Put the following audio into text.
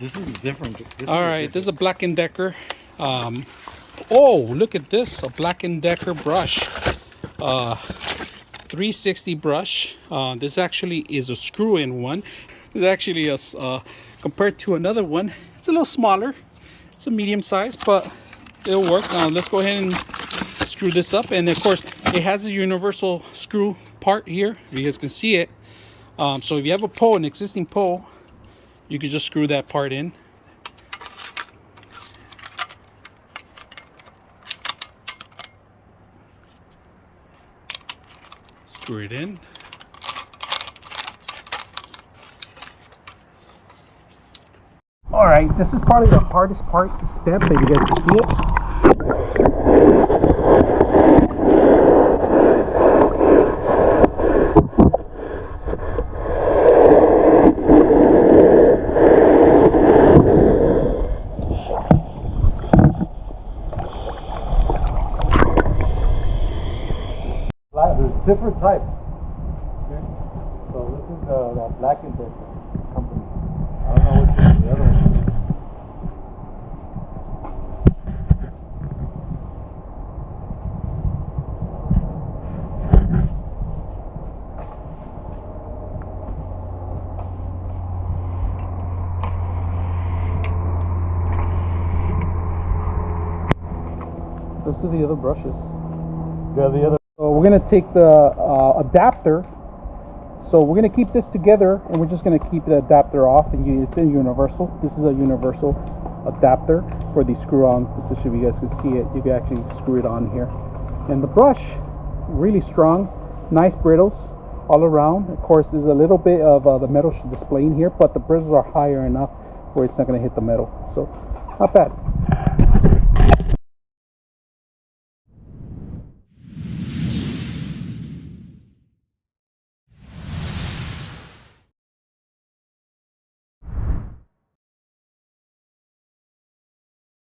This is different. All right, this is a Black+Decker. Oh, look at this, a Black+Decker brush. 360 brush. This actually is a screw-in one. It's actually a compared to another one, it's a little smaller. It's a medium size, but it'll work. Now let's go ahead and screw this up. And of course, it has a universal screw part here. If you guys can see it. So if you have a pole, an existing pole, you can just screw that part in. Screw it in. All right, this is probably the hardest step, if you guys can see it. There's different types. Okay. So this is the Black+Decker company. I don't know which one the other one is. Let's do the other brushes. Yeah, the other. So we're going to take the adapter. So we're going to keep this together, and we're just going to keep the adapter off. And it's in universal. This is a universal adapter for the screw-on position. If you guys can see it, you can actually screw it on here. And the brush, really strong, nice brittles all around. Of course, there's a little bit of the metal displaying here, but the bristles are higher enough where it's not going to hit the metal. So not bad.